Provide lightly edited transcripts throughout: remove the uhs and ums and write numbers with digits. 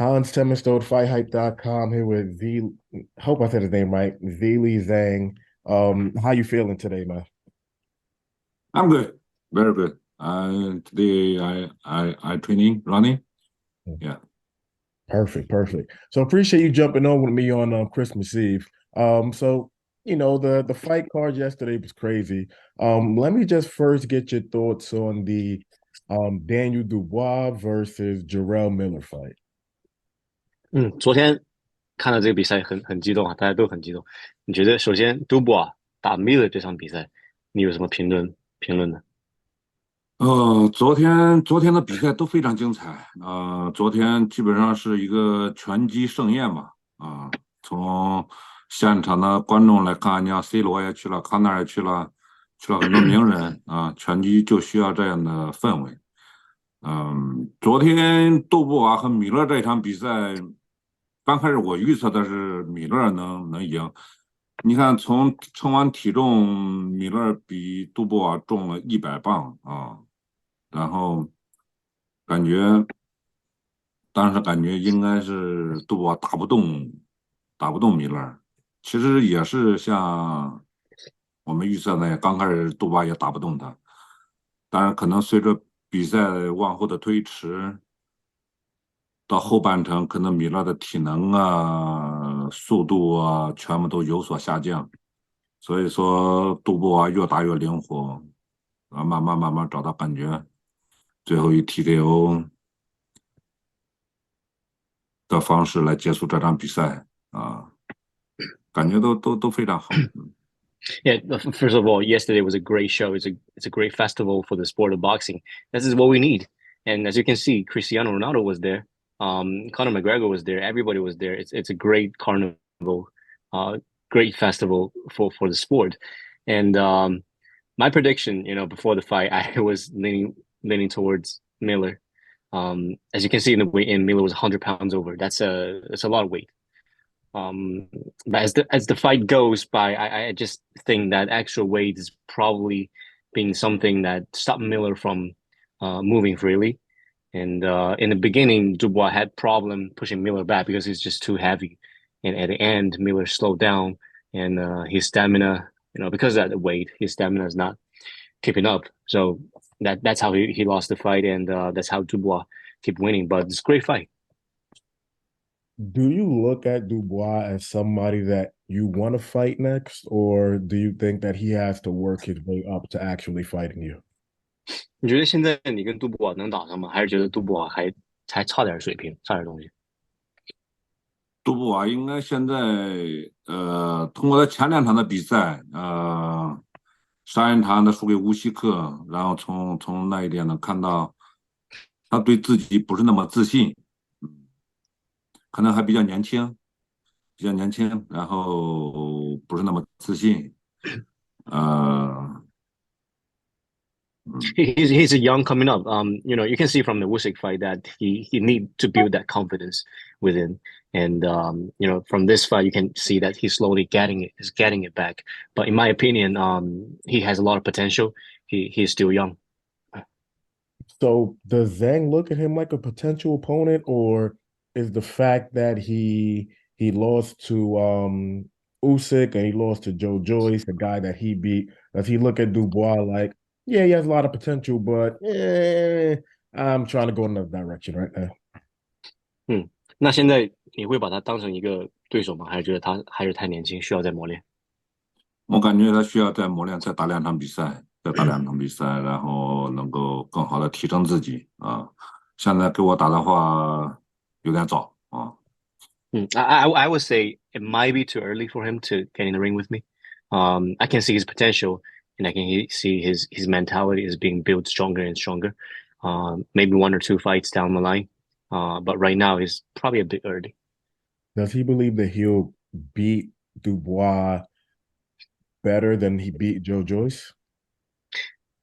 Hans Themistode, FightHype.com here with hope I said his name right, Zhilei Zhang. How you feeling today, man? I'm good, very good. Today I training running. Yeah. Perfect, perfect. So appreciate you jumping on with me on Christmas Eve. So the fight card yesterday was crazy. Let me just first get your thoughts on the Daniel Dubois versus Jarrell Miller fight. 昨天看到这个比赛很激动啊，大家都很激动。你觉得首先杜布啊打 Miller 这场比赛，你有什么评论呢？昨天的比赛都非常精彩。昨天基本上是一个拳击盛宴嘛。从现场的观众来看，你像 C 罗也去了，康纳尔也去了，去了很多名人啊。拳击就需要这样的氛围。昨天杜布瓦和米勒这场比赛，刚开始我预测的是米勒能赢。你看，从称完体重，米勒比杜布瓦重了100磅啊。然后感觉当时感觉应该是杜布瓦打不动米勒。其实也是像我们预测的，刚开始杜布瓦也打不动他。当然，可能随着比赛往后的推迟，到后半程，可能米勒的体能啊、速度啊，全部都有所下降。所以说，杜布瓦越打越灵活，慢慢找到感觉，最后以 TKO 的方式来结束这场比赛啊，感觉都非常好。Yeah, first of all, yesterday was a great show. It's a great festival for the sport of boxing. This is what we need. And as you can see, Cristiano Ronaldo was there. Conor McGregor was there. Everybody was there. It's a great carnival, uh, great festival for the sport. And my prediction, before the fight, I was leaning towards Miller. As you can see in the weigh in, Miller was 100 pounds over. That's a lot of weight. But as the fight goes by, I just think that extra weight is probably being something that stopped Miller from moving freely. And in the beginning, Dubois had problem pushing Miller back because he's just too heavy. And at the end, Miller slowed down, and his stamina, because of that weight, his stamina is not keeping up. So that's how he lost the fight, and that's how Dubois keep winning. But it's a great fight. Do you look at Dubois as somebody that you want to fight next, or do you think that he has to work his way up to actually fighting you? 你觉得现在你跟杜布瓦能打上吗？还是觉得杜布瓦还差点水平，差点东西？杜布瓦应该现在通过他前2场的比赛，上一场他输给乌西克，然后从那一点能看到他对自己不是那么自信。可能还比较年轻，然后不是那么自信。呃，嗯，He's a young coming up. You can see from the Usyk fight that he need to build that confidence within, and from this fight you can see that he's slowly getting it back. But in my opinion, he has a lot of potential. He's still young. So does Zhang look at him like a potential opponent, or is the fact that he lost to Usyk and he lost to Joe Joyce, the guy that he beat, does he look at Dubois like, yeah, he has a lot of potential, but I'm trying to go in another direction right now? 那现在你会把他当成一个对手吗？还是觉得他还是太年轻，需要再磨练？我感觉他需要再磨练，再打2场比赛，然后能够更好的提升自己啊。现在给我打的话有点早啊。I would say it might be too early for him to get in the ring with me. I can see his potential, and I can see his mentality is being built stronger and stronger. Maybe one or two fights down the line, but right now is probably a bit early. Does he believe that he'll beat Dubois better than he beat Joe Joyce?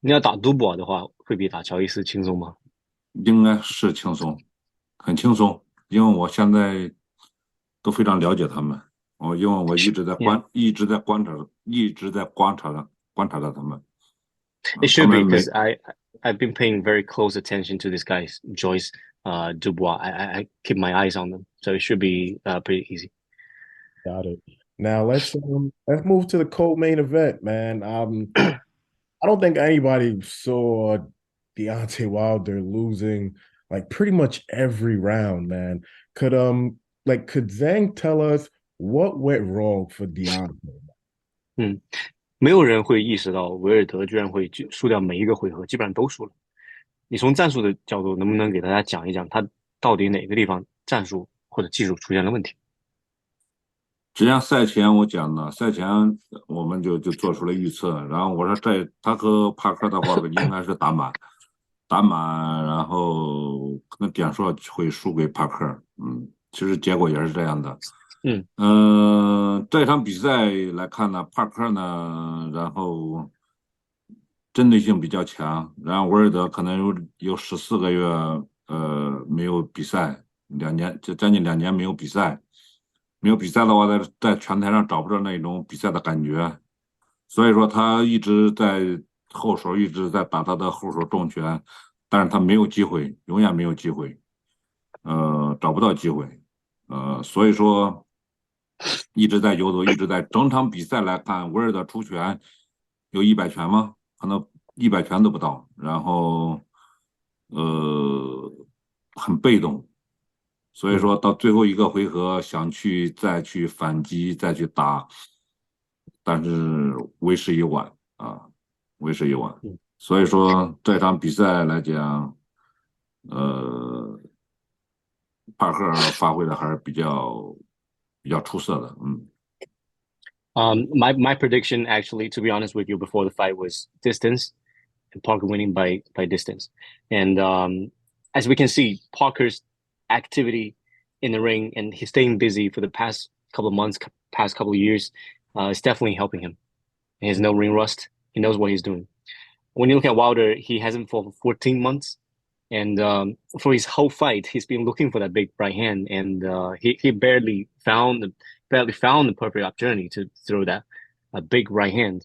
你要打杜博的话，会比打乔伊斯轻松吗？应该是轻松，很轻松，因为我现在都非常了解他们。因为我一直在 Yeah, 观，一直在观察，一直在观察着他们。it 他 should be 们每 because I've been paying very close attention to this guy Joyce Dubois. I keep my eyes on them, so it should be pretty easy. Got it. Now let's move to the co-main event, man. I don't think anybody saw Deontay Wilder losing like pretty much every round, man. Could Zhang tell us what went wrong for Deontay? 嗯，没有人会意识到维尔德居然会输掉每一个回合，基本上都输了。你从战术的角度，能不能给大家讲一讲他到底哪个地方战术或者技术出现了问题？实际上赛前我讲的，赛前我们就做出了预测，然后我说他和帕克的话应该是打满，打满，然后可能点数会输给帕克，其实结果也是这样的。嗯这场比赛来看呢，帕克呢，然后针对性比较强，然后维尔德可能有14个月没有比赛，2年就将近2年没有比赛，没有比赛的话，在拳台上找不着那种比赛的感觉，所以说他一直在后手一直在打他的后手重拳，但是他没有机会，永远没有机会，找不到机会，所以说一直在游走，一直在整场比赛来看，维尔德出拳有100拳吗？可能100拳都不到，然后呃很被动，所以嗯说到最后一个回合想再去反击再去打，但是为时已晚啊，为时已晚。嗯。所以说这场比赛来讲，呃，帕克发挥的还是比较出色的，My prediction actually, to be honest with you, before the fight was distance and Parker winning by distance. And as we can see, Parker's activity in the ring and he's staying busy for the past couple of months, past couple of years, is definitely helping him. He has no ring rust. He knows what he's doing. When you look at Wilder, he hasn't fought for 14 months. And for his whole fight, he's been looking for that big right hand, and he barely found the perfect opportunity to throw that a big right hand.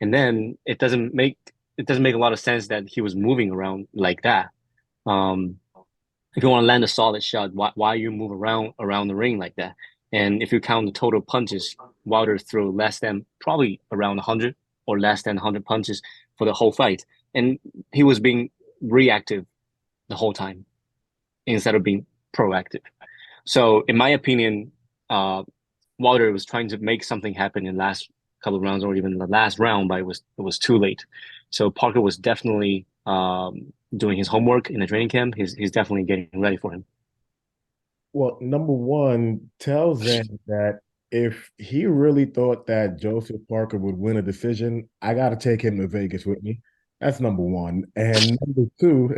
And then it doesn't make a lot of sense that he was moving around like that. Um, if you want to land a solid shot, why you move around the ring like that? And if you count the total punches, Wilder threw less than probably around 100 or less than 100 punches for the whole fight, and he was being reactive the whole time instead of being proactive. So, in my opinion, uh, Wilder was trying to make something happen in the last couple of rounds or even the last round, but it was too late. So Parker was definitely doing his homework in the training camp. He's definitely getting ready for him. Well, number one, tell Zhang that if he really thought that Joseph Parker would win a decision, I got to take him to Vegas with me. That's number one. And number two,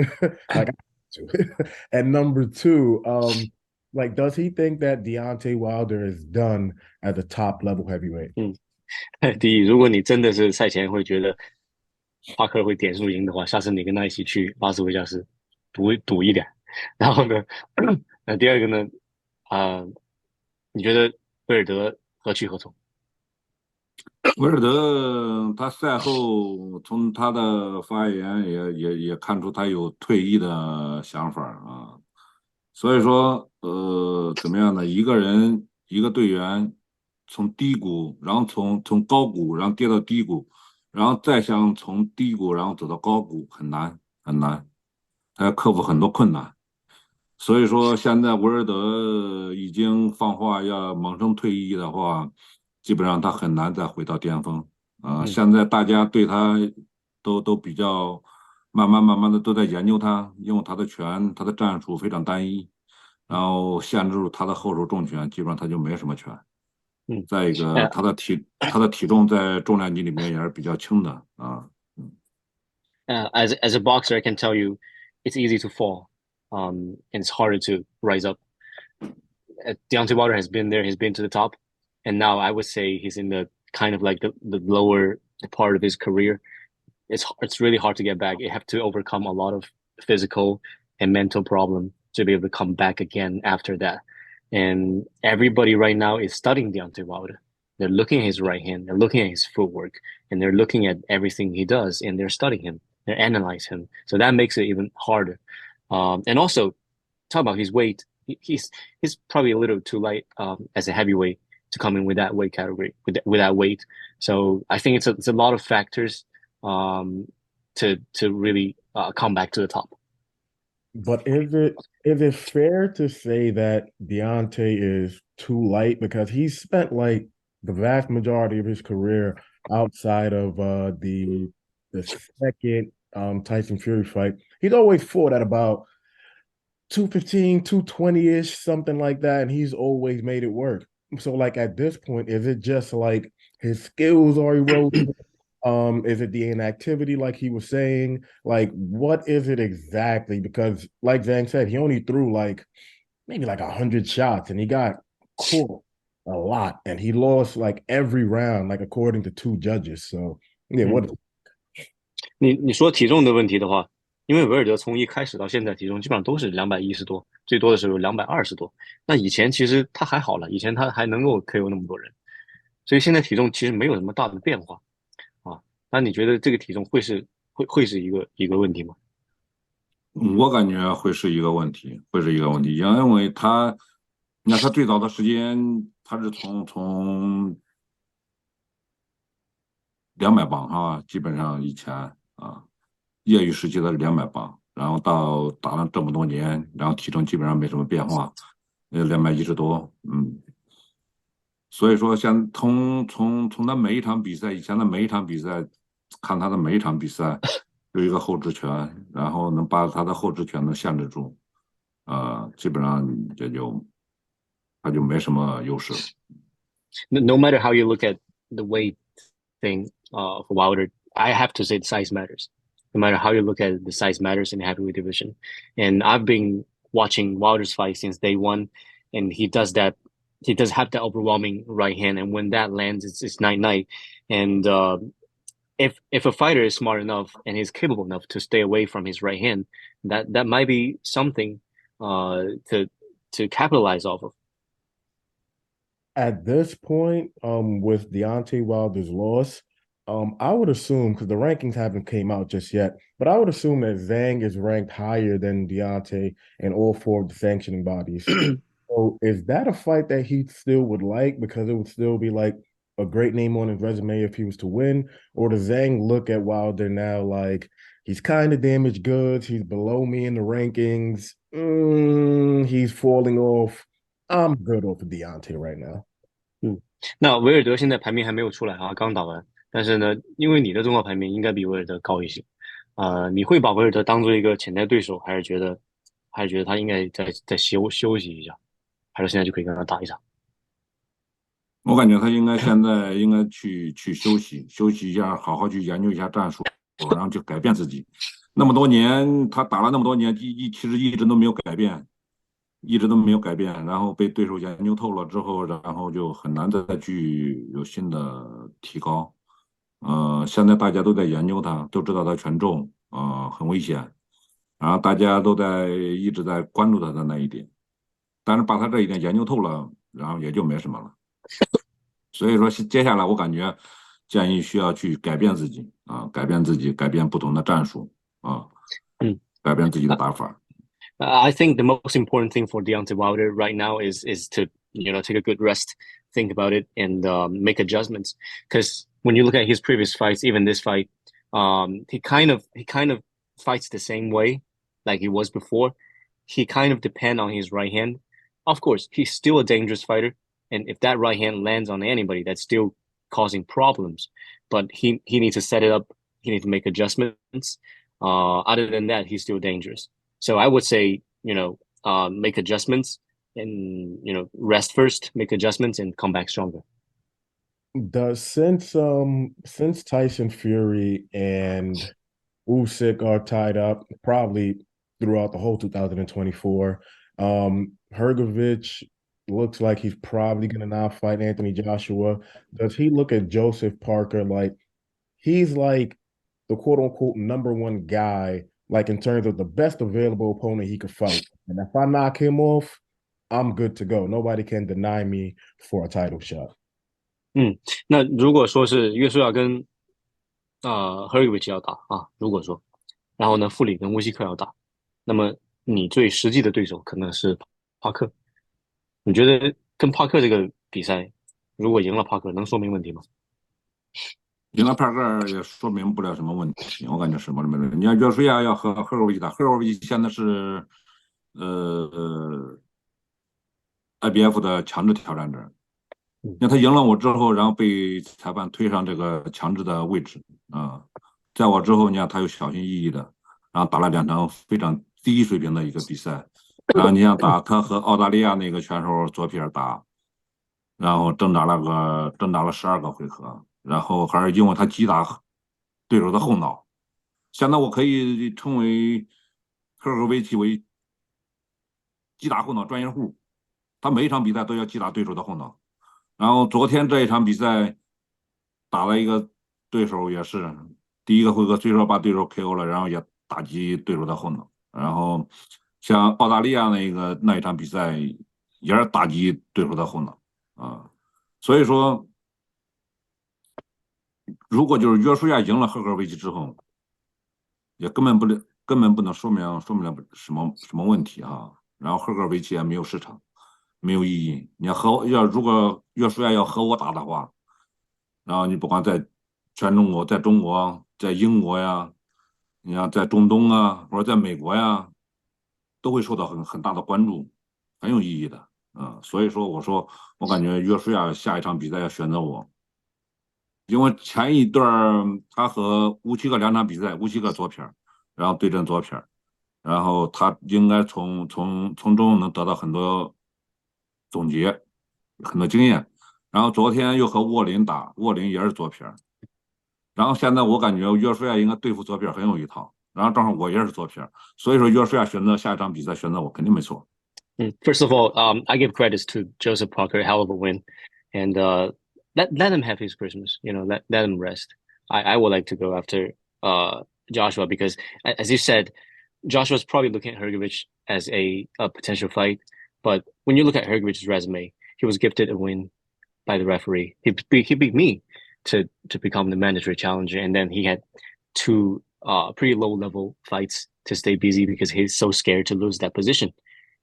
like, and number two, does he think that Deontay Wilder is done at the top level heavyweight? 嗯，第一，如果你真的是赛前会觉得帕克会点数赢的话，下次你跟他一起去拉斯维加斯赌一点。然后呢，那第二个呢，啊、你觉得贝尔德何去何从？维尔德他赛后从他的发言也看出他有退役的想法啊，所以说怎么样呢？一个人一个队员从低谷，然后从高谷，然后跌到低谷，然后再想从低谷然后走到高谷，很难很难，他要克服很多困难。所以说，现在维尔德已经放话要猛升退役的话，基本上他很难再回到巅峰。嗯现在大家对他都比较慢慢的都在研究他，因为他的拳、他的战术非常单一，然后限制住他的后手重拳，基本上他就没什么拳。嗯，再一个，呃他的体重在重量级里面也是比较轻的啊。as a boxer, I can tell you, it's easy to fall, and it's harder to rise up. Deontay Wilder has been there; he's been to the top, and now I would say he's in the kind of like the lower part of his career. It's really hard to get back. You have to overcome a lot of physical and mental problem to be able to come back again after that. And everybody right now is studying Deontay Wilder. They're looking at his right hand, they're looking at his footwork, and they're looking at everything he does, and they're studying him, they're analyzing him. So that makes it even harder. And also, talk about his weight. He's probably a little too light as a heavyweight to come in with that weight category with that weight. So I think it's a lot of factors um, to really come back to the top. But is it fair to say that Deontay is too light because he's spent like the vast majority of his career outside of the second Tyson Fury fight. He's always fought at about 215, 220-ish, something like that, and he's always made it work. So like at this point, is it just like his skills are eroding? Is it the inactivity, like he was saying? Like, what is it exactly? Because, like Zhang said, he only threw like maybe like 100 shots, and he got caught a lot, and he lost like every round, like according to two judges. So, yeah,嗯，what? 你说体重的问题的话，因为维尔德从一开始到现在体重基本上都是210多，最多的时候220多。那以前其实他还好了，以前他还能够 KO 那么多人，所以现在体重其实没有什么大的变化啊。那你觉得这个体重会是一个问题吗？我感觉会是一个问题，会是一个问题，因为你看他最早的时间，他是从200磅啊，基本上以前啊，业余时期的200磅，然后到打了这么多年，然后体重基本上没什么变化，210多，所以说像从他每一场比赛以前的每一场比赛，看他的每一场比赛有一个后直拳，然后能把他的后直拳能限制住，基本上他就没什么优势。No matter how you look at the weight thing for Wilder, I have to say the size matters. No matter how you look at it, the size matters in the heavyweight division. And I've been watching Wilder's fight since day one, and he does that. He does have the overwhelming right hand, and when that lands, it's night night. And if a fighter is smart enough and he's capable enough to stay away from his right hand, that might be something to capitalize off of. At this point, with Deontay Wilder's loss, I would assume because the rankings haven't came out just yet, but I would assume that Zhang is ranked higher than Deontay in all four of the sanctioning bodies. So is that a fight that he still would like because it would still be like a great name on his resume if he was to win? Or does Zhang look at Wilder now like he's kind of damaged goods, he's below me in the rankings, he's falling off. I'm good off of Deontay right now. 嗯，那维尔德现在排名还没有出来啊，刚打完。但是呢，因为你的综合排名应该比维尔德高一些，你会把维尔德当做一个潜在对手，还是觉得他应该再休息一下，还是现在就可以跟他打一场？我感觉他现在应该去休息一下，好好去研究一下战术，然后去改变自己。那么多年，他打了那么多年，其实一直都没有改变，一直都没有改变，然后被对手研究透了之后，然后就很难再去有新的提高。现在大家都在研究他，都知道他权重，很危险，然后大家一直在关注他的那一点，但是把他这一点研究透了，然后也就没什么了。所以说，接下来我感觉建议需要去改变自己改变自己，改变不同的战术啊，嗯。改变自己的打法。I think the most important thing for Deontay Wilder right now is to take a good rest, think about it, and make adjustments. Because when you look at his previous fights, even this fight, he kind of fights the same way like he was before. He kind of depend on his right hand. Of course, he's still a dangerous fighter, and if that right hand lands on anybody, that's still causing problems. But he needs to set it up. He needs to make adjustments. Other than that, he's still dangerous. So I would say, make adjustments and, rest first, make adjustments and come back stronger. Does since Tyson Fury and Usyk are tied up probably throughout the whole 2024, Hergovich looks like he's probably gonna now fight Anthony Joshua. Does he look at Joseph Parker like he's like the quote unquote number one guy, like in terms of the best available opponent he could fight? And if I knock him off, I'm good to go. Nobody can deny me for a title shot. 那如果说是约书亚跟Hergovich 要打啊，如果说，然后呢，富里跟乌西克要打，那么你最实际的对手可能是帕克。你觉得跟帕克这个比赛，如果赢了帕克，能说明问题吗？赢了帕克也说明不了什么问题，我感觉什么都没问题。你看约书亚要和赫尔维奇打，赫尔维奇现在是呃 IBF 的强制挑战者。嗯那他赢了我之后，然后被裁判推上这个强制的位置啊，在我之后，你看他又小心翼翼的，然后打了2场非常低水平的一个比赛，然后你像他和澳大利亚那个选手左撇打，然后挣扎了12个回合，然后还是因为他击打对手的后脑。现在我可以称为赫尔维奇为击打后脑专业户，他每一场比赛都要击打对手的后脑。然后昨天这一场比赛打了一个对手，也是第一个回合虽说把对手 KO 了，然后也打击对手的后脑。然后像澳大利亚那一场比赛也是打击对手的后脑啊。所以说，如果就是约书亚赢了赫尔维奇之后，也根本不能说明了什么问题啊。然后赫尔维奇也没有市场，没有意义。你如果约书亚要和我打的话，然后你不管在全中国，在中国，在英国呀，你像在中东啊，或者在美国呀，都会受到很大的关注，很有意义的。所以说我感觉约书亚下一场比赛要选择我，因为前一段他和乌七克2场比赛，乌七克左撇，然后对阵左撇，然后他应该从中能得到很多总结，很多经验。然后昨天又和沃林打，沃林也是左撇，然后现在我感觉约书亚应该对付左撇很有一套，然后正好我也是左撇，所以说约书亚选择下一场比赛选择我肯定没错。First of all, I give credits to Joseph Parker, hell of a win, and let him have his Christmas. You know, let him rest. I would like to go after Joshua because, as you said, Joshua's probably looking at Hrgovic as a potential fight, but when you look at Hrgovic's resume, he was gifted a win by the referee. He beat me to become the mandatory challenger, and then he had two pretty low level fights to stay busy because he's so scared to lose that position.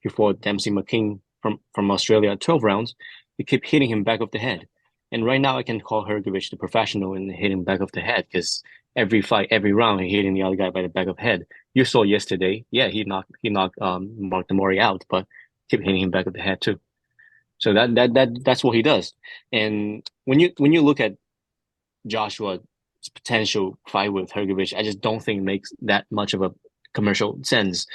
He fought Dempsey McKing from Australia at 12 rounds. He kept hitting him back of the head. And right now, I can call Hrgovic the professional in hitting back of the head because every fight, every round, he hitting the other guy by the back of the head. You saw yesterday, yeah, he knocked Mark Demori out, but kept hitting him back of the head too. So that's what he does. And when you look at Joshua's potential fight with Hrgovic, I just don't think it makes that much of a commercial sense.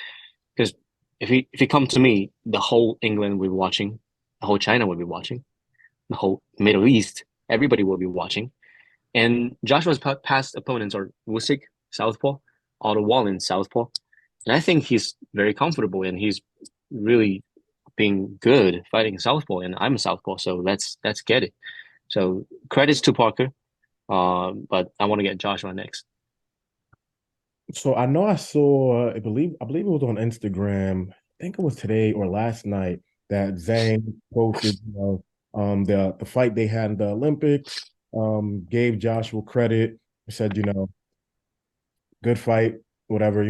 Because if he come to me, the whole England will be watching, the whole China will be watching, the whole Middle East, everybody will be watching. And Joshua's past opponents are Usyk, Southpaw, Otto Wallin, Southpaw, and I think he's very comfortable and he's really being good fighting Southpaw. And I'm a Southpaw, so let's get it. So credits to Parker, but I want to get Joshua next. So I know I saw, I believe it was on Instagram. I think it was today or last night that Zhang posted, the fight they had in the Olympics. Gave Joshua credit. Said, good fight, whatever.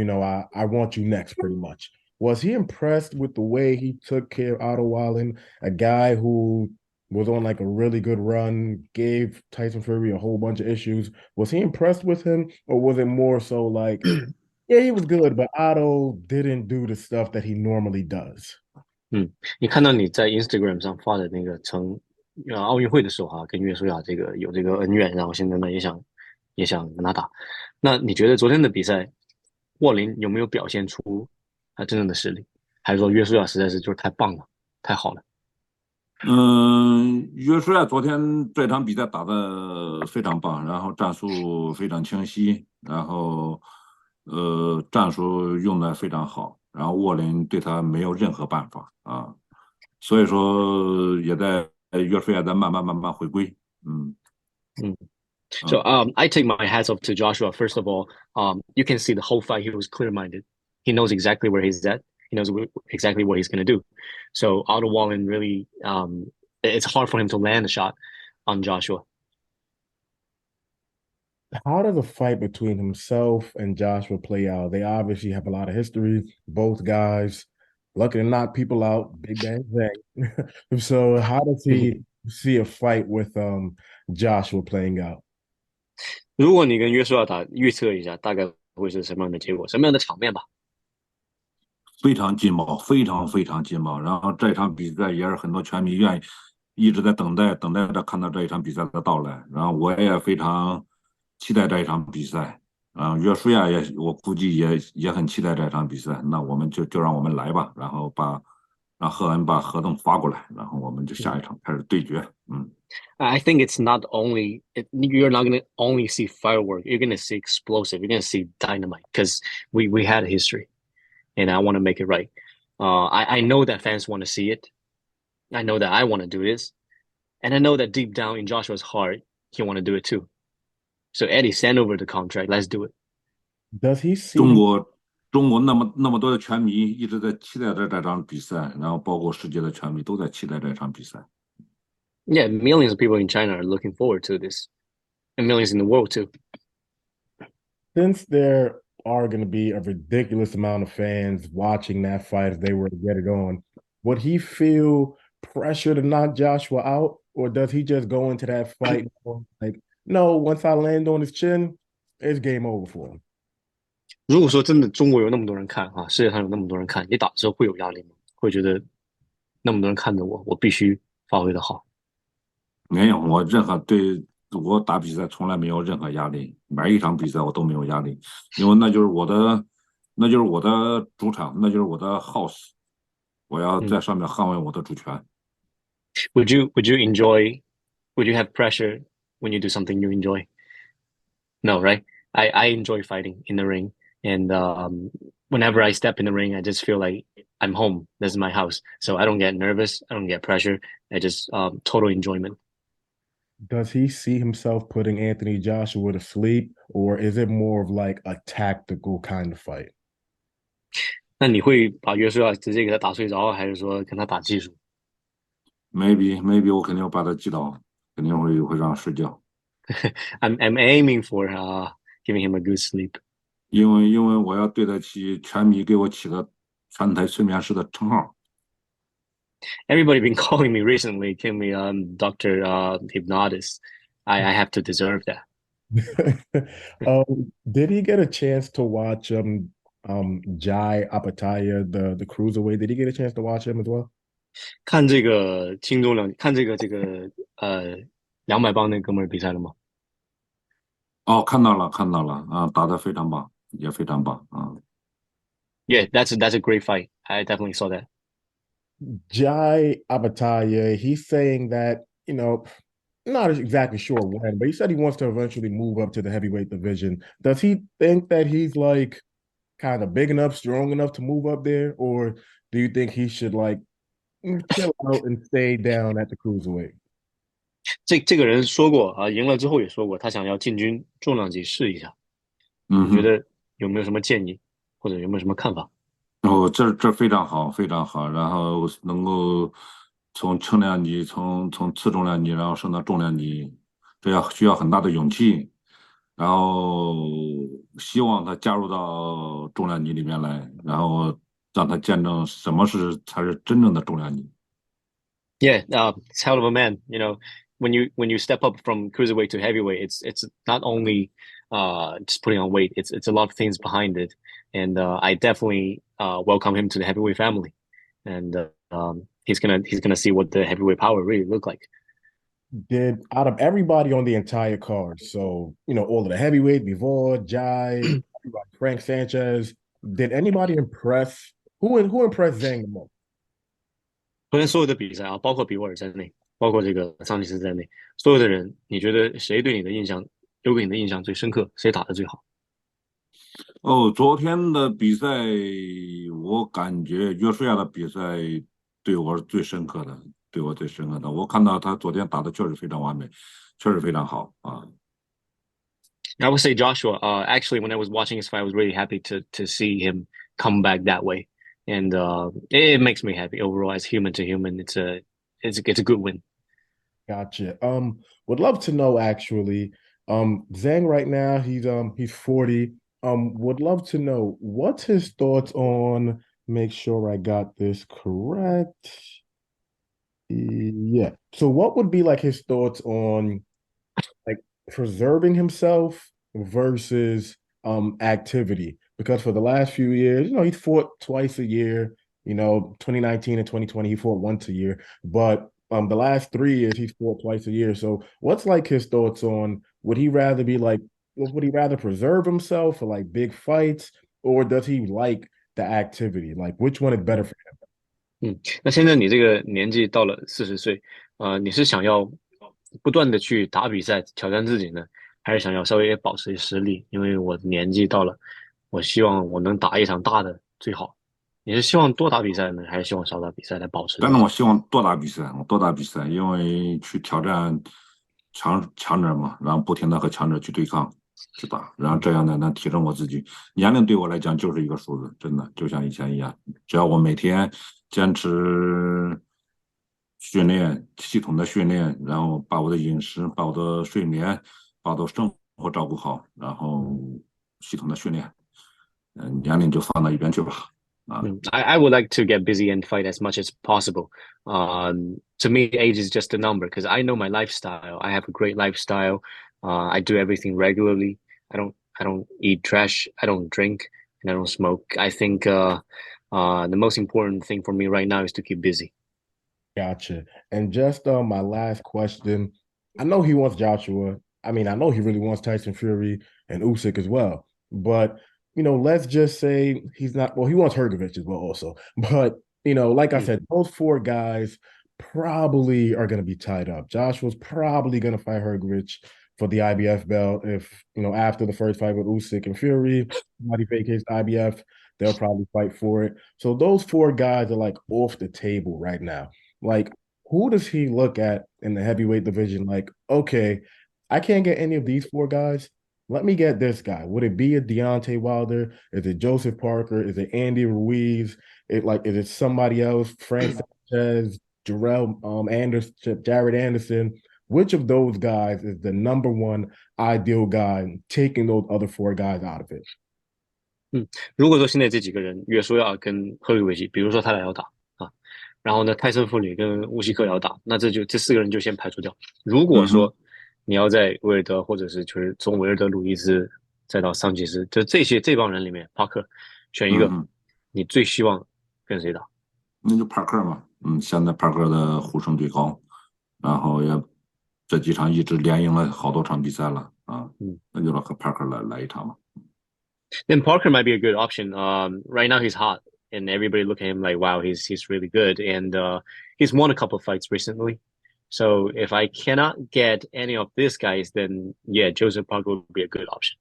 I want you next, pretty much. Was he impressed with the way he took care of Otto Wallin, a guy who was on like a really good run, gave Tyson Fury a whole bunch of issues? Was he impressed with him, or was it more so like, yeah, he was good, but Otto didn't do the stuff that he normally does? 你看到你在 Instagram 上发的那个奥运会的时候哈，跟约书亚有这个恩怨，然后现在呢也想跟他打。那你觉得昨天的比赛，沃林有没有表现出他真正的实力？还是说约书亚实在是就是太棒了，太好了？约书亚昨天这场比赛打得非常棒，然后战术非常清晰，然后战术用的非常好，然后沃林对他没有任何办法啊，所以说约书亚在慢慢回归。嗯嗯。So嗯。I take my hats off to Joshua. First of all, you can see the whole fight he was clear-minded. He knows exactly where he's at. He knows exactly what he's going to do. So Otto Wallin really, it's hard for him to land a shot on Joshua. how does a fight between himself and Joshua play out? They obviously have a lot of history, both guys lucky to knock people out, Big Bang Bang. So how does he see a fight with Joshua playing out? 如果你跟约书亚打，预测一下大概会是什么样的结果，什么样的场面吧？非常劲爆，非常非常劲爆。然后这场比赛也是很多拳迷愿意一直在等待，等待着看到这一场比赛的到来。然后我也非常期待这一场比赛。约书亚也，我估计也很期待这场比赛。那我们就让我们来吧，然后让赫恩把合同发过来，然后我们就下一场开始对决。嗯。I think it's not only you're not going to only see firework. You're going to see explosive. You're going to see dynamite because we had a history, and I want to make it right. I know that fans want to see it. I know that I want to do this, and I know that deep down in Joshua's heart, he want to do it too. So Eddie, send over the contract. Let's do it. Does he see中him? 国那么多的拳迷一直在期待着这场比赛，然后包括世界的拳迷都在期待这场比赛。Yeah, millions of people in China are looking forward to this, and millions in the world too. Since there are going to be a ridiculous amount of fans watching that fight if they were to get it on, would he feel pressure to knock Joshua out, or does he just go into that fight like, no, once I land on his chin, it's game over for him? 如果说真的中国有那么多人看啊，世界上有那么多人看，你打的时候会有压力吗？会觉得那么多人看着我，我必须发挥的好。没有，我打比赛从来没有任何压力，每一场比赛我都没有压力，因为那就是我的主场，那就是我的 house，我要在嗯上面捍卫我的主权。，Would you enjoy? Would you have pressure when you do something you enjoy? No, right? I enjoy fighting in the ring, and whenever I step in the ring, I just feel like I'm home. This is my house, so I don't get nervous. I don't get pressure. I just total enjoyment. Does he see himself putting Anthony Joshua to sleep, or is it more of like a tactical kind of fight? 那你会把约书亚直接给他打睡着，还是说跟他打技术 maybe 我肯定要把他击倒，肯定会让他睡觉。？I'm aiming for giving him a good sleep. 因为我要对得起拳迷给我起的拳台催眠师的称号。Everybody been calling me recently, calling me Doctor Hypnotist. I have to deserve that. Did he get a chance to watch Jai Apataya, the cruiserweight? Did he get a chance to watch him as well? 看这个轻重量，看这个200磅那哥们儿比赛了吗？哦，看到了啊，打得非常棒，也非常棒啊。Yeah, that's a great fight. I definitely saw that. Jai Apataya, he's saying that, not exactly sure when, but he said he wants to eventually move up to the heavyweight division. Does he think that he's like kind of big enough, strong enough to move up there, or do you think he should like chill out and stay down at the cruiserweight? 这个人说过啊，赢了之后也说过，他想要进军重量级试一下。嗯哼。你觉得有没有什么建议，或者有没有什么看法？哦，这非常好，非常好。然后能够从轻量级，从次重量级，然后升到重量级，这需要很大的勇气。然后希望他加入到重量级里面来，然后让他见证什么才是真正的重量级。Yeah, it's hell of a man. When you step up from cruiserweight to heavyweight, it's not only just putting on weight. It's a lot of things behind it, and I definitely welcome him to the heavyweight family, and he's gonna see what the heavyweight power really look like. Did out of everybody on the entire card, so all of the heavyweight, Bivol, Jai, Frank Sanchez, did anybody impress? Who impressed Zhang the most? 昨天所有的比赛啊，包括比沃尔在内，包括这个桑尼斯在内，所有的人，你觉得谁对你的印象留给你的印象最深刻？谁打的最好？哦，昨天的比赛，我感觉约书亚的比赛对我是最深刻的，对我最深刻的。我看到他昨天打的确实非常完美，确实非常好啊。I would say Joshua. Actually, when I was watching his fight, I was really happy to see him come back that way, and it makes me happy overall as human to human. It's a good win. Gotcha. Would love to know actually. Zhang right now, he's 40. Would love to know what's his thoughts on, make sure I got this correct. Yeah. So what would be like his thoughts on like preserving himself versus activity? Because for the last few years, he fought twice a year. 2019 and 2020, he fought once a year. But the last 3 years, he's fought twice a year. So what's like his thoughts on, would he rather preserve himself for like big fights, or does he like the activity? Like which one is better for him? 那现在你这个年纪到了40岁，你是想要不断的去打比赛挑战自己呢，还是想要稍微保持实力？因为我年纪到了，我希望我能打一场大的最好。你是希望多打比赛呢，还是希望少打比赛来保持自己？但是我希望多打比赛，我多打比赛，因为去挑战强者嘛，然后不停的和强者去对抗，去打，然后这样呢能提升我自己。年龄对我来讲就是一个数字，真的就像以前一样，只要我每天坚持训练，系统的训练，然后把我的饮食、把我的睡眠、把我的生活照顾好，然后系统的训练，年龄就放到一边去吧。啊，I would like to get busy and fight as much as possible. To me, age is just a number because I know my lifestyle. I have a great lifestyle. I do everything regularly. I don't eat trash. I don't drink and I don't smoke. I think the most important thing for me right now is to keep busy. Gotcha. And just my last question. I know he wants Joshua. I mean, I know he really wants Tyson Fury and Usyk as well. But, let's just say he's not, well, he wants Hergovich as well also. But, like I Mm. said, those four guys probably are going to be tied up. Joshua's probably going to fight Hergovich for the IBF belt if, after the first fight with Usyk and Fury, somebody vacates the IBF, they'll probably fight for it. So those four guys are like off the table right now. Like, who does he look at in the heavyweight division? Like, okay, I can't get any of these four guys. Let me get this guy. Would it be a Deontay Wilder? Is it Joseph Parker? Is it Andy Ruiz? Is it somebody else? Frank Sanchez, Jarrell Anderson, Jared Anderson. Which of those guys is the number one ideal guy taking those other four guys out of it? 如果说现在这几个人约说要跟赫鲁维奇，比如说他俩要打啊，然后呢，泰森妇女跟乌西克要打，那这四个人就先排除掉。如果嗯哼，说你要在威尔德或者是就是从威尔德、鲁伊斯再到桑吉斯，就这帮人里面，帕克选一个，嗯哼。你最希望跟谁打？那就帕克嘛，现在帕克的呼声最高，然后这几场一直连赢了好多场比赛了啊，嗯。那就和帕克来一场嘛。Then Parker might be a good option. Right now he's hot, and everybody look at him like, wow, he's really good, and he's won a couple of fights recently. So if I cannot get any of these guys, then yeah, Joseph Parker would be a good option.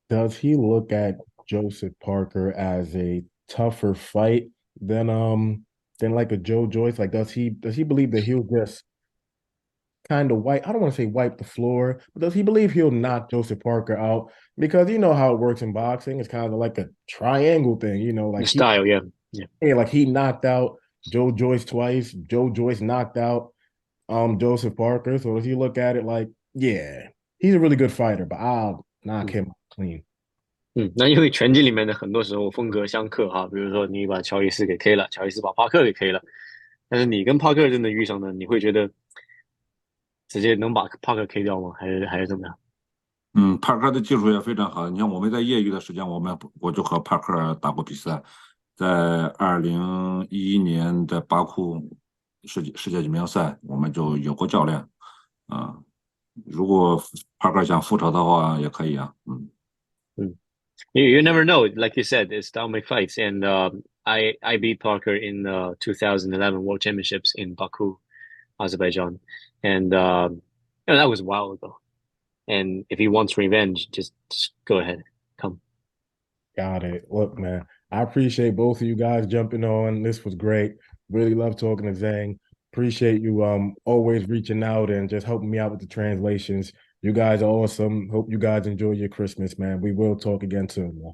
Does he look at Joseph Parker as a tougher fight than like a Joe Joyce? Like does he believe that he'll just kind of wipe, I don't want to say wipe the floor, but does he believe he'll knock Joseph Parker out? Because you know how it works in boxing. It's kind of like a triangle thing, The like style, yeah, yeah. he knocked out Joe Joyce twice. Joe Joyce knocked out Joseph Parker. So does he look at it like, yeah, he's a really good fighter, but I'll knock 嗯 him clean. 那因为拳击里面的很多时候风格相克哈，比如说你把乔伊斯给 K 了，乔伊斯把帕克给 K 了，但是你跟帕克真的遇上呢，你会觉得直接能把帕克 K 掉吗？还是怎么样？帕克的技术也非常好。你像我们在业余的时间，我就和帕克打过比赛，在2011年在巴库世界锦标赛，我们就有过较量啊。如果帕克想复仇的话，也可以啊。嗯。You never know. Like you said, it's dynamic fights, and I beat Parker in the 2011 World Championships in Baku, Azerbaijan, and that was a while ago. And if he wants revenge, just go ahead, come. Got it. Look, man, I appreciate both of you guys jumping on. This was great. Really love talking to Zhang. Appreciate you always reaching out and just helping me out with the translations. You guys are awesome. Hope you guys enjoy your Christmas, man. We will talk again soon, man.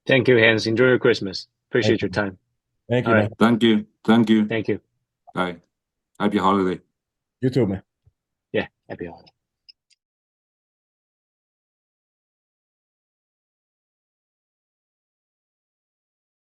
Thank you, Hans. Enjoy your Christmas. Thank Appreciate your you. time. Thank All you, right. man. Thank you, thank you. Thank you. Bye. Happy holiday. You too, man. Yeah, happy holidays.